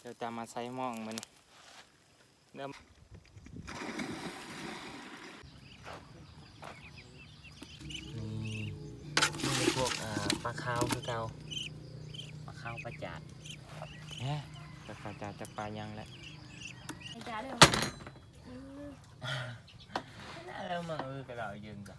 ดี๋ยวจะมาใส่หม้องมันเริ่มนี่พวกปลาขาวคือเก่าปลาขาวปลาจาดเนี่ยปลาจาดจะปลายังแหละปลาจาดเลยน่าแล้วมึงก็เรายืนกัน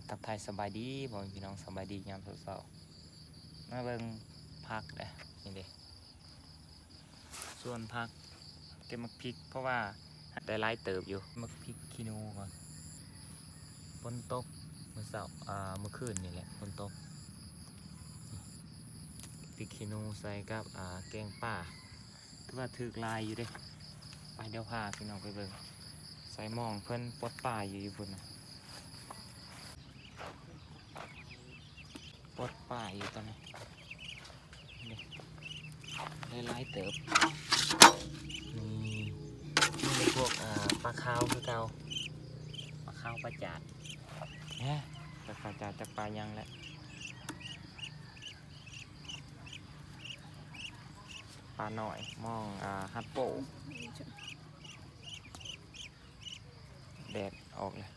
ทักทายสบายดีบอกพี่น้องสบายดียามเช้าๆมาเบิ่งผักเลยนี่เด้ส่วนผักเก็บมักพริกเพราะว่าได้หลายเติบอยู่มักพริกขี้หนูก่อนฝนตกเมื่อเช้าเมื่อคืนนี่แหละฝนตกพริกขี้หนูใส่กับแกงป่าถือว่าถือลายอยู่เด้ไปเดี๋ยวพาพี่น้องไปเบิ่งใส่หม้องเพิ่นปลดป่าอยู่พุ่นนะปลดป่าอยู่ตอนนี้ได้หลายเติบนี่พวกปลาขาวคือเก่าปลาขาวปลาจาดเนี่ยปลาจาดจะปลายังแหละปลาหน่อยมองฮัตโปแดดออกเลย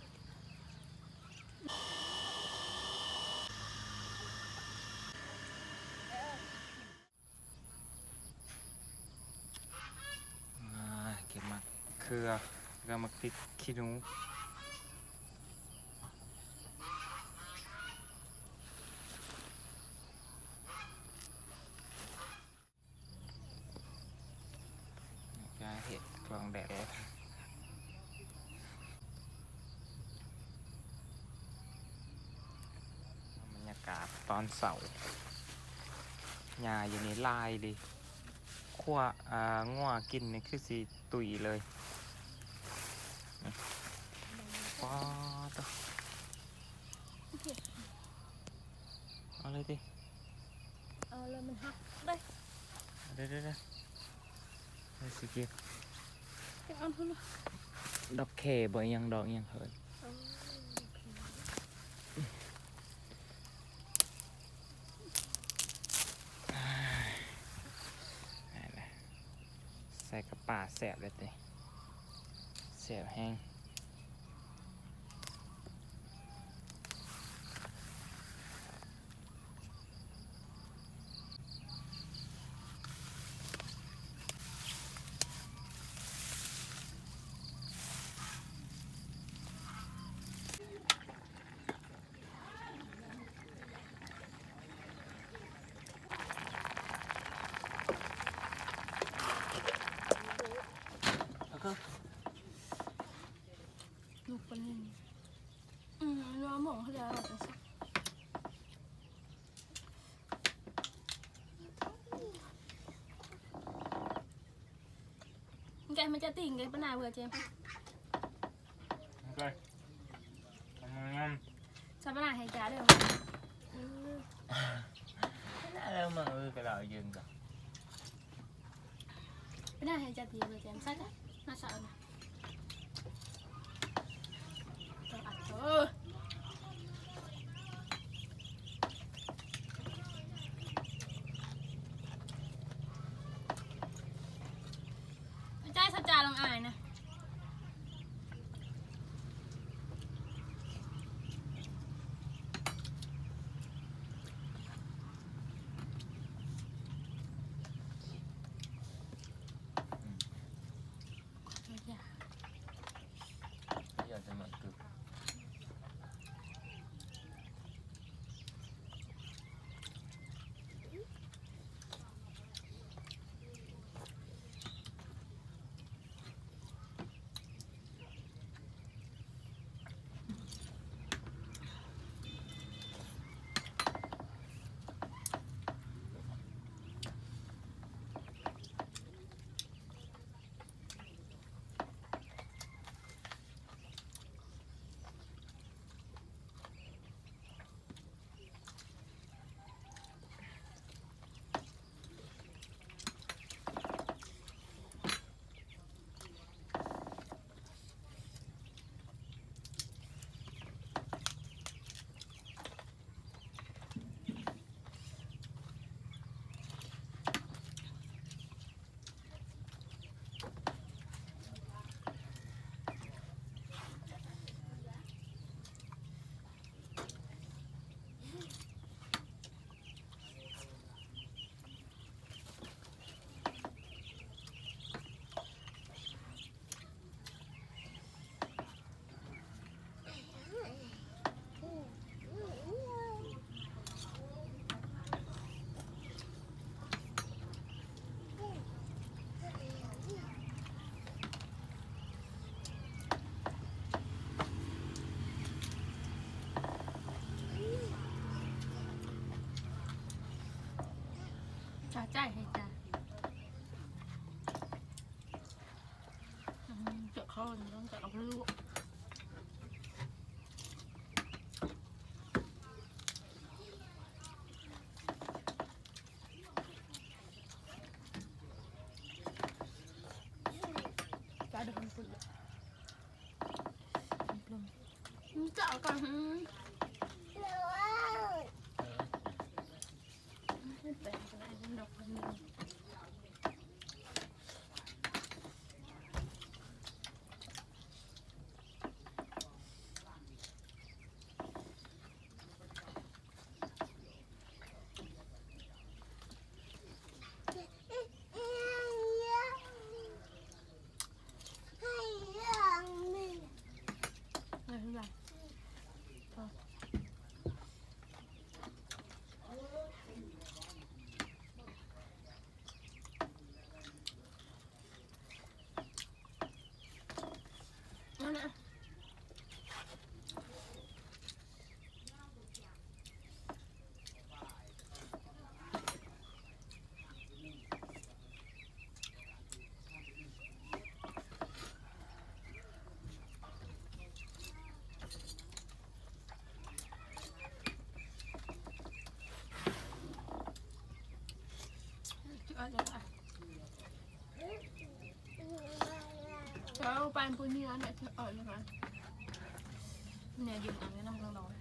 เก็บมาเครือแล้วมาพริกขี้หนูจะเห็ดกลางแดดบรรยากาศตอนเสาร์หญ้าอยู่ในลายดิขั้วงัวกินนี่คือสีตุยเลยป๊อดเอาเลยดิเอาเลยมันหักได้เดี๋ยวสิเก็บเอาทุนดอกแคบ่ยังดอกยังเหินใส่กระป๋าแสบเลยดิแสบแห้งลูกคนนึงเราหมองเขาจะแบบสักแกมันจะติ่งไงปนาเบื่อเจมโอเคทำงานชาวปนาให้จ้าเดี๋ยวน่าแล้วมึงก็เรายืนกันปนาให้จ้าตีเบื่อเจมสักน่าสาวนะใจสัจจาลองอายนะอยากจะเหมือนกึก าใจให้จ้าเจาะเขาต้องเจาะเอาไปลูกจ้าเดี๋ยวมันฝุ่นเจาะก่อนไม่เป็นไรดอกพันนึงไม่เป็นไรนั่นแหละเอาไปปุ่นนี่นะเนี่ยจะอ่อนนะคะเนี่ยยืนอันนี้น้ำร้อน